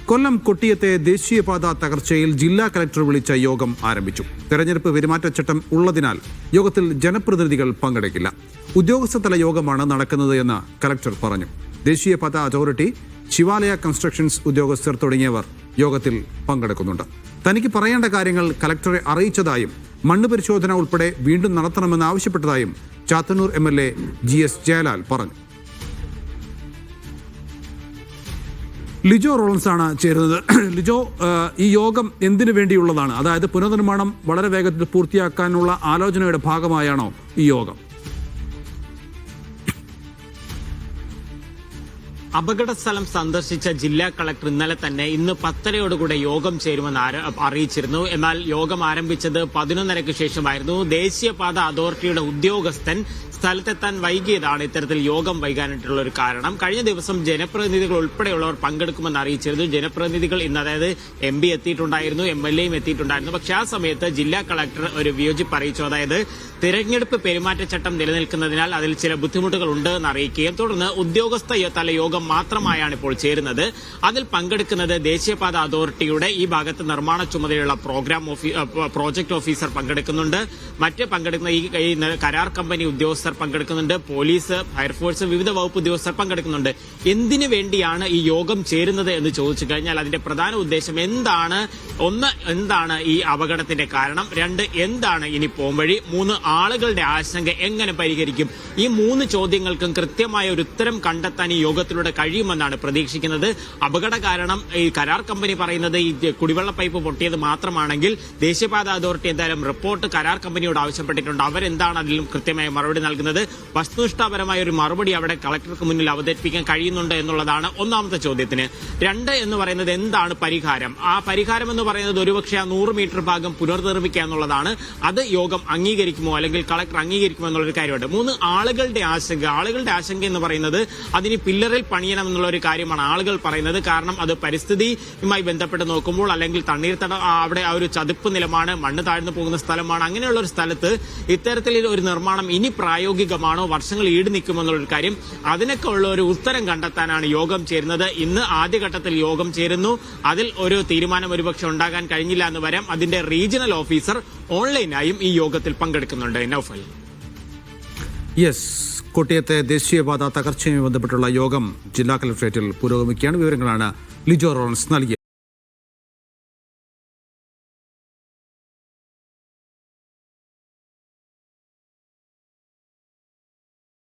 കൊല്ലം കൊട്ടിയത്തെ ദേശീയപാത തകർച്ചയിൽ ജില്ലാ കലക്ടർ വിളിച്ച യോഗം ആരംഭിച്ചു. തെരഞ്ഞെടുപ്പ് പെരുമാറ്റച്ചട്ടം ഉള്ളതിനാൽ യോഗത്തിൽ ജനപ്രതിനിധികൾ പങ്കെടുക്കില്ല. ഉദ്യോഗസ്ഥതല യോഗമാണ് നടക്കുന്നത് എന്ന് കലക്ടർ പറഞ്ഞു. ദേശീയപാത അതോറിറ്റി, ശിവാലയ കൺസ്ട്രക്ഷൻസ് ഉദ്യോഗസ്ഥർ തുടങ്ങിയവർ യോഗത്തിൽ പങ്കെടുക്കുന്നുണ്ട്. തനിക്ക് പറയേണ്ട കാര്യങ്ങൾ കലക്ടറെ അറിയിച്ചതായും മണ്ണ് പരിശോധന ഉൾപ്പെടെ വീണ്ടും നടത്തണമെന്ന് ആവശ്യപ്പെട്ടതായും ചാത്തന്നൂർ MLA GS ജയലാൽ പറഞ്ഞു. ലിജോ റോളൻസ് ആണ് ചേരുന്നത്. ലിജോ, ഈ യോഗം എന്തിനു വേണ്ടിയുള്ളതാണ്? അതായത് പുനർനിർമ്മാണം വളരെ വേഗത്തിൽ പൂർത്തിയാക്കാനുള്ള ആലോചനയുടെ ഭാഗമായാണോ ഈ യോഗം? അപകട സ്ഥലം സന്ദർശിച്ച ജില്ലാ കളക്ടർ ഇന്നലെ തന്നെ ഇന്ന് 10:30 യോഗം ചേരുമെന്ന് അറിയിച്ചിരുന്നു. എന്നാൽ യോഗം ആരംഭിച്ചത് 11:30 ശേഷമായിരുന്നു. ദേശീയപാത അതോറിറ്റിയുടെ ഉദ്യോഗസ്ഥൻ സ്ഥലത്തെത്താൻ വൈകിയതാണ് ഇത്തരത്തിൽ യോഗം വൈകാനായിട്ടുള്ള ഒരു കാരണം. കഴിഞ്ഞ ദിവസം ജനപ്രതിനിധികൾ ഉൾപ്പെടെയുള്ളവർ പങ്കെടുക്കുമെന്ന് അറിയിച്ചിരുന്നു. ജനപ്രതിനിധികൾ ഇന്ന്, അതായത് MP എത്തിയിട്ടുണ്ടായിരുന്നു, MLAയും എത്തിയിട്ടുണ്ടായിരുന്നു. പക്ഷേ ആ സമയത്ത് ജില്ലാ കളക്ടർ ഒരു വിയോജിപ്പ് അറിയിച്ചു. അതായത് തിരഞ്ഞെടുപ്പ് പെരുമാറ്റച്ചട്ടം നിലനിൽക്കുന്നതിനാൽ അതിൽ ചില ബുദ്ധിമുട്ടുകൾ ഉണ്ട് എന്ന് അറിയിക്കുകയും തുടർന്ന് ഉദ്യോഗസ്ഥ തല യോഗം മാത്രമായാണ് ഇപ്പോൾ ചേരുന്നത്. അതിൽ പങ്കെടുക്കുന്നത് ദേശീയപാത അതോറിറ്റിയുടെ ഈ ഭാഗത്ത് നിർമ്മാണ ചുമതലയുള്ള പ്രോജക്ട് ഓഫീസർ പങ്കെടുക്കുന്നുണ്ട്. മറ്റ് പങ്കെടുക്കുന്ന ഈ കരാർ കമ്പനി ഉദ്യോഗസ്ഥർ പങ്കെടുക്കുന്നുണ്ട്. പോലീസ്, ഫയർഫോഴ്സ്, വിവിധ വകുപ്പ് ഉദ്യോഗസ്ഥർ പങ്കെടുക്കുന്നുണ്ട്. എന്തിനു വേണ്ടിയാണ് ഈ യോഗം ചേരുന്നത് എന്ന് ചോദിച്ചു കഴിഞ്ഞാൽ അതിന്റെ പ്രധാന ഉദ്ദേശം എന്താണ്? ഒന്ന്, എന്താണ് ഈ അപകടത്തിന്റെ കാരണം? 2, എന്താണ് ഇനി പോംവഴി? 3, ആളുകളുടെ ആശങ്ക എങ്ങനെ പരിഹരിക്കും? ഈ 3 ചോദ്യങ്ങൾക്കും കൃത്യമായ ഒരു ഉത്തരം കണ്ടെത്താൻ ഈ യോഗത്തിലൂടെ കഴിയുമെന്നാണ് പ്രതീക്ഷിക്കുന്നത്. അപകട കാരണം ഈ കരാർ കമ്പനി പറയുന്നത് ഈ കുടിവെള്ള പൈപ്പ് പൊട്ടിയത് മാത്രമാണെങ്കിൽ ദേശീയപാത അതോറിറ്റി എന്തായാലും റിപ്പോർട്ട് കരാർ കമ്പനിയോട് ആവശ്യപ്പെട്ടിട്ടുണ്ട്. അവരെന്താണ് അതിലും കൃത്യമായ മറുപടി നൽകുന്നത്? വസ്തുനിഷ്ഠാപരമായ ഒരു മറുപടി അവിടെ കളക്ടർക്ക് മുന്നിൽ അവതരിപ്പിക്കാൻ കഴിയുന്നുണ്ട് എന്നുള്ളതാണ് ഒന്നാമത്തെ ചോദ്യത്തിന്. 2 എന്ന് പറയുന്നത് എന്താണ് പരിഹാരം? ആ പരിഹാരം എന്ന് പറയുന്നത് ഒരുപക്ഷെ ആ 100 മീറ്റർ ഭാഗം പുനർനിർമ്മിക്കുക എന്നുള്ളതാണ്. അത് യോഗം അംഗീകരിക്കുമോ അല്ലെങ്കിൽ കളക്ടർ അംഗീകരിക്കുമോ എന്നുള്ളൊരു കാര്യമുണ്ട്. 3, ആളുകളുടെ ആശങ്ക. ആളുകളുടെ ആശങ്ക എന്ന് പറയുന്നത് അതിന് പില്ലറിൽ പണിയണം എന്നുള്ള ഒരു കാര്യമാണ് ആളുകൾ പറയുന്നത്. കാരണം അത് പരിസ്ഥിതിയുമായി ബന്ധപ്പെട്ട് നോക്കുമ്പോൾ അല്ലെങ്കിൽ തണ്ണീർത്തടം അവിടെ ആ ഒരു ചതുപ്പ് നിലമാണ്, മണ്ണ് താഴ്ന്നു പോകുന്ന സ്ഥലമാണ്. അങ്ങനെയുള്ള ഒരു സ്ഥലത്ത് ഇത്തരത്തിൽ ഒരു നിർമ്മാണം ഇനി പ്രായോഗികമാണോ, വർഷങ്ങൾ ഈട് നിൽക്കുമെന്നുള്ളൊരു കാര്യം, അതിനൊക്കെ ഉള്ള ഒരു ഉത്തരം കണ്ടെത്താനാണ് യോഗം ചേരുന്നത്. ഇന്ന് ആദ്യഘട്ടത്തിൽ യോഗം ചേരുന്നു. അതിൽ ഒരു തീരുമാനം ഒരുപക്ഷെ ഉണ്ടാകാൻ കഴിഞ്ഞില്ല എന്ന് വരാം. അതിന്റെ റീജിയണൽ ഓഫീസർ ഓൺലൈനായും ഈ യോഗത്തിൽ പങ്കെടുക്കുന്നുണ്ട്. നൗഫൽ. യെസ്, കോട്ടയത്തെ ദേശീയപാത തകർച്ചയുമായി ബന്ധപ്പെട്ടുള്ള യോഗം ജില്ലാ കലക്ടറേറ്റിൽ പുരോഗമിക്കുകയാണ്. വിവരങ്ങളാണ് ലിജോ റോളൻസ് നൽകിയത്.